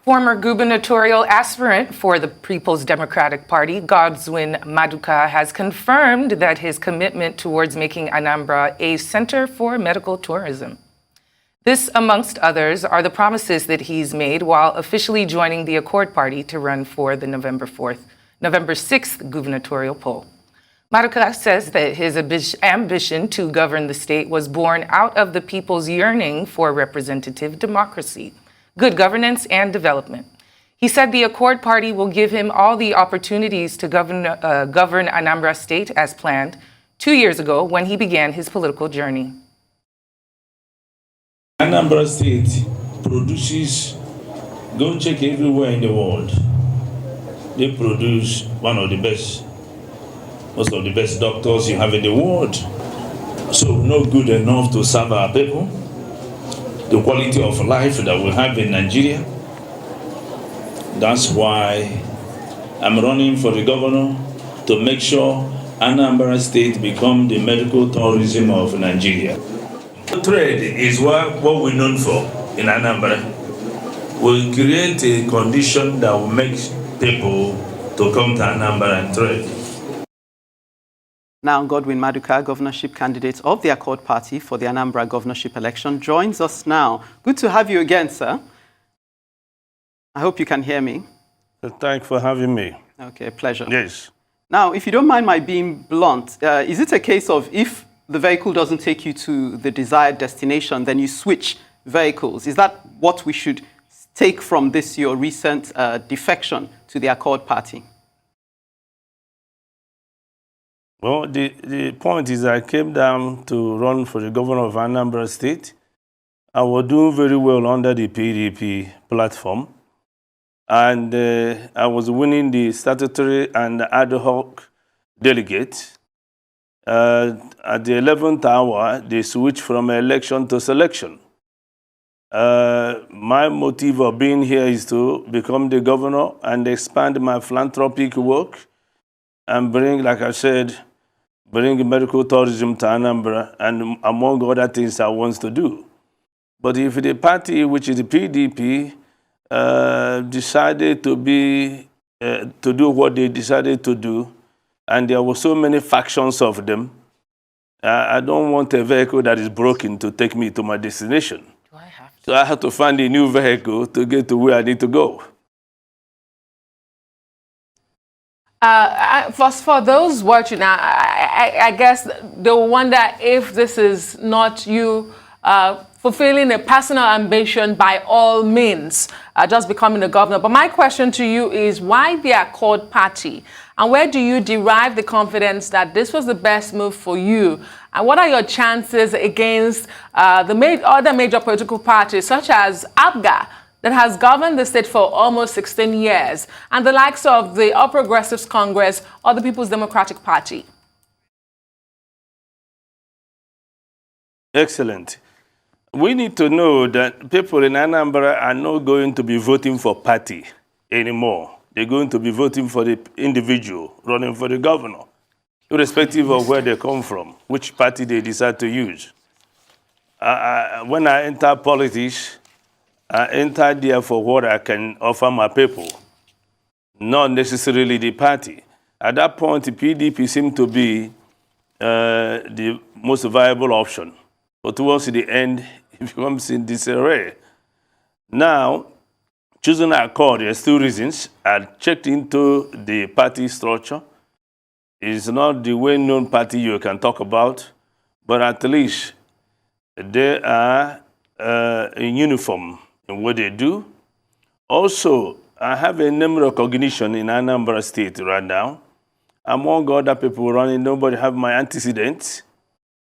Former gubernatorial aspirant for the People's Democratic Party, Godswin Maduka, has confirmed that his commitment towards making Anambra a center for medical tourism. This, amongst others, are the promises that he's made while officially joining the Accord Party to run for the November 6th gubernatorial poll. Maduka says that his ambition to govern the state was born out of the people's yearning for representative democracy, good governance, and development. He said the Accord Party will give him all the opportunities to govern Anambra State as planned 2 years ago when he began his political journey. Anambra State produces, go check everywhere in the world. They produce most of the best doctors you have in the world. So not good enough to serve our people. The quality of life that we have in Nigeria. That's why I'm running for the governor to make sure Anambra State become the medical tourism of Nigeria. Trade is what we're known for in Anambra. We'll create a condition that will make people to come to Anambra and trade. Now, Godwin Maduka, governorship candidate of the Accord Party for the Anambra governorship election, joins us now. Good to have you again, sir. I hope you can hear me. Thanks for having me. Okay, pleasure. Yes. Now, if you don't mind my being blunt, is it a case of if the vehicle doesn't take you to the desired destination, then you switch vehicles? Is that what we should take from this, your recent defection to the Accord Party? Well, the point is I came down to run for the governor of Anambra State. I was doing very well under the PDP platform. And I was winning the statutory and ad hoc delegates. At the 11th hour, they switched from election to selection. My motive of being here is to become the governor and expand my philanthropic work and bring, like I said, bring medical tourism to Anambra, and among other things I want to do. But if the party, which is the PDP, decided to do what they decided to do, and there were so many factions of them, I don't want a vehicle that is broken to take me to my destination. So I have to find a new vehicle to get to where I need to go. For those watching, I guess they will wonder if this is not you fulfilling a personal ambition by all means, just becoming a governor. But my question to you is, why the Accord Party? And where do you derive the confidence that this was the best move for you? And what are your chances against the other major political parties, such as APGA, that has governed the state for almost 16 years, and the likes of the All Progressives Congress or the People's Democratic Party? Excellent. We need to know that people in Anambra are not going to be voting for party anymore. They're going to be voting for the individual running for the governor, irrespective of where they come from, which party they decide to use. When I enter politics, I enter there for what I can offer my people, not necessarily the party. At that point, the PDP seemed to be the most viable option. But towards the end, it becomes in disarray. Now, choosing Accord, there's two reasons. I checked into the party structure. It's not the well-known party you can talk about, but at least they are in uniform in what they do. Also, I have a name recognition in Anambra State right now. Among other people running, nobody have my antecedents.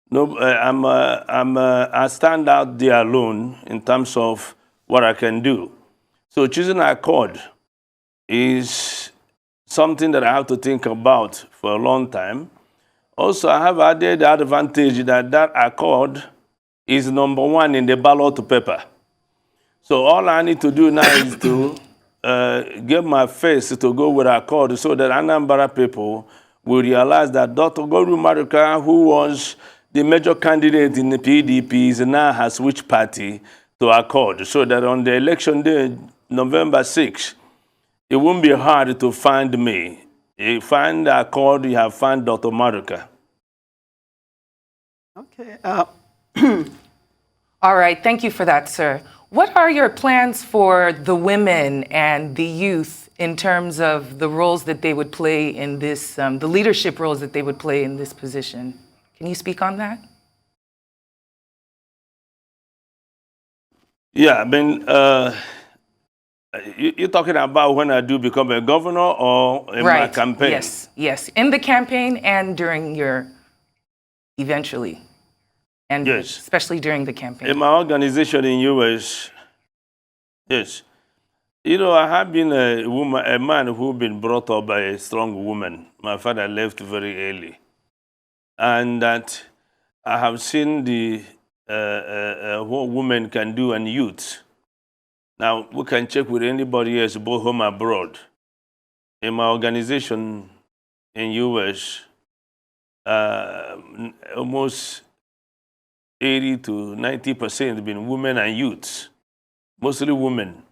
No, I stand out there alone in terms of what I can do. So choosing Accord is something that I have to think about for a long time. Also, I have added the advantage that Accord is #1 in the ballot paper. So all I need to do now is to get my face to go with Accord so that Anambra people will realize that Dr. Godwin Maduka, who was the major candidate in the PDP, now has switched party to Accord, so that on the election day, November 6th, it won't be hard to find me. You find Accord, you have found Dr. Maduka. Okay. All right, thank you for that, sir. What are your plans for the women and the youth in terms of the roles that they would play in this, the leadership roles that they would play in this position? Can you speak on that? Yeah, I mean, you're talking about when I do become a governor or in my campaign? Yes, yes. In the campaign and during your, eventually. And yes, especially during the campaign. In my organization in US, yes. You know, I have been a man who's been brought up by a strong woman. My father left very early. And that I have seen what women can do and youth. Now, we can check with anybody else, both home and abroad. In my organization in US, almost 80 to 90% have been women and youths, mostly women.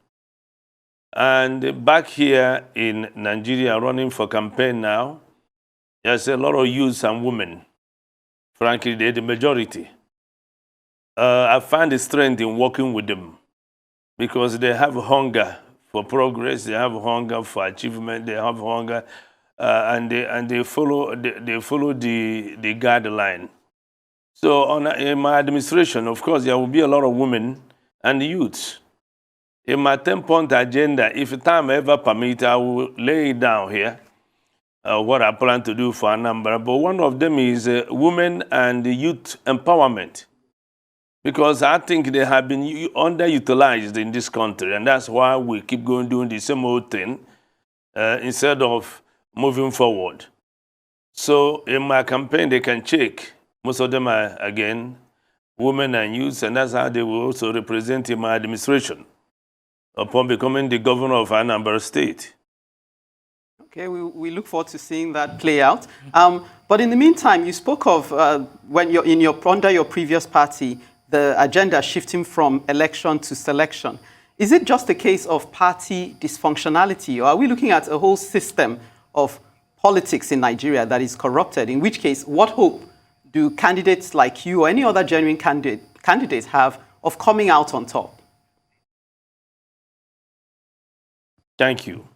And back here in Nigeria, running for campaign now, there's a lot of youths and women. Frankly, they're the majority. I find the strength in working with them because they have hunger for progress, they have hunger for achievement, they have hunger, and they follow the guideline. So in my administration, of course, there will be a lot of women and youths. In my 10-point agenda, if time ever permits, I will lay it down here, what I plan to do for Anambra. But one of them is women and youth empowerment. Because I think they have been underutilized in this country, and that's why we keep going doing the same old thing instead of moving forward. So in my campaign, they can check. Most of them are, again, women and youths, and that's how they will also represent in my administration upon becoming the governor of Anambra State. Okay, we look forward to seeing that play out. But in the meantime, you spoke of when you're under your previous party, the agenda shifting from election to selection. Is it just a case of party dysfunctionality, or are we looking at a whole system of politics in Nigeria that is corrupted? In which case, what hope do candidates like you or any other genuine candidates have of coming out on top? Thank you.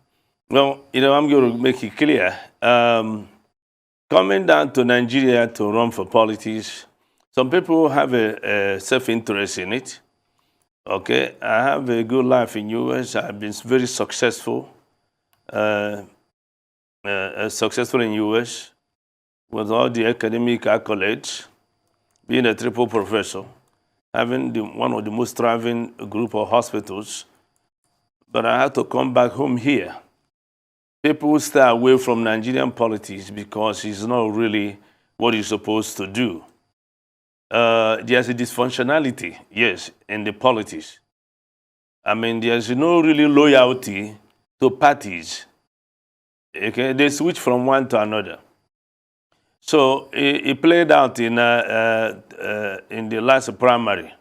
Well, I'm going to make it clear. Coming down to Nigeria to run for politics, some people have a self-interest in it. Okay, I have a good life in US. I've been very successful, successful in US with all the academic accolades, being a triple professor, having one of the most thriving group of hospitals. But I had to come back home here. People stay away from Nigerian politics because it's not really what you're supposed to do. There's a dysfunctionality, yes, in the politics. I mean, there's no really loyalty to parties. Okay, they switch from one to another. So it played out in the last primary.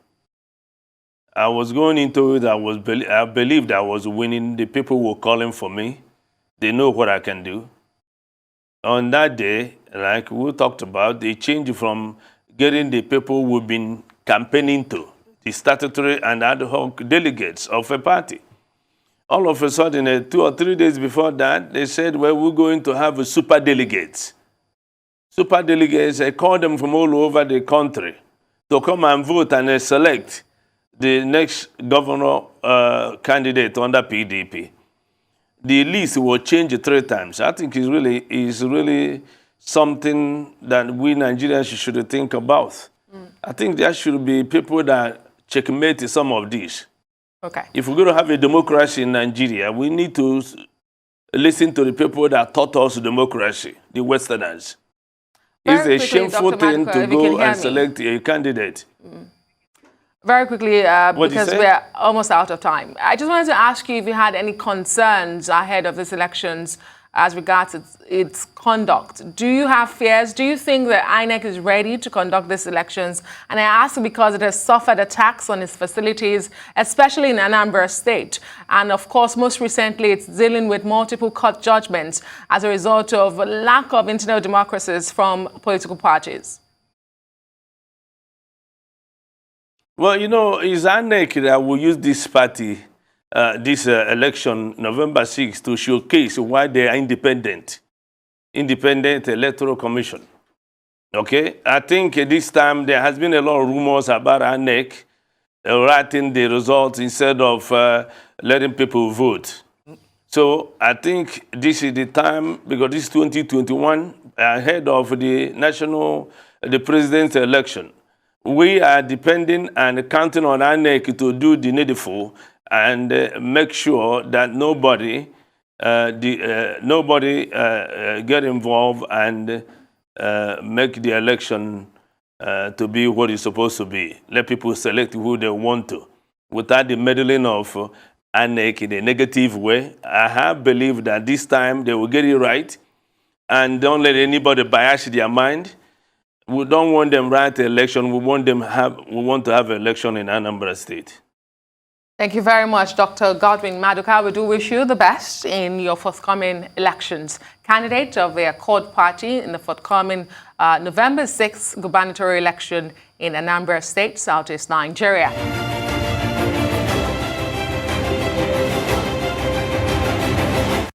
I was going into it, I believed I was winning. The people were calling for me. They know what I can do. On that day, like we talked about, they changed from getting the people we've been campaigning to, the statutory and ad hoc delegates of a party. All of a sudden, 2 or 3 days before that, they said, well, we're going to have a super delegates. Super delegates, I called them from all over the country to come and vote and select the next governor candidate under PDP. The list will change 3 times. I think it's really something that we Nigerians should think about. I think there should be people that checkmate some of these. Okay. If we're going to have a democracy in Nigeria, we need to listen to the people that taught us democracy, the Westerners. It's a shameful thing to go and select a candidate. Very quickly, because we're almost out of time. I just wanted to ask you if you had any concerns ahead of these elections as regards its conduct. Do you have fears? Do you think that INEC is ready to conduct these elections? And I ask because it has suffered attacks on its facilities, especially in Anambra State. And of course, most recently, it's dealing with multiple court judgments as a result of lack of internal democracies from political parties. Well, you know, it's INEC that will use this party, this election, November 6th, to showcase why they are independent electoral commission. Okay? I think this time there has been a lot of rumors about INEC writing the results instead of letting people vote. So I think this is the time, because this is 2021, ahead of the president's election. We are depending and counting on INEC to do the needful and make sure that nobody get involved and make the election to be what it's supposed to be. Let people select who they want to, without the meddling of INEC in a negative way. I have believed that this time they will get it right and don't let anybody bias their mind. We don't want them right election. We want to have an election in Anambra State. Thank you very much, Dr. Godwin Maduka. We do wish you the best in your forthcoming elections. Candidate of the Accord Party in the forthcoming November 6th gubernatorial election in Anambra State, Southeast Nigeria.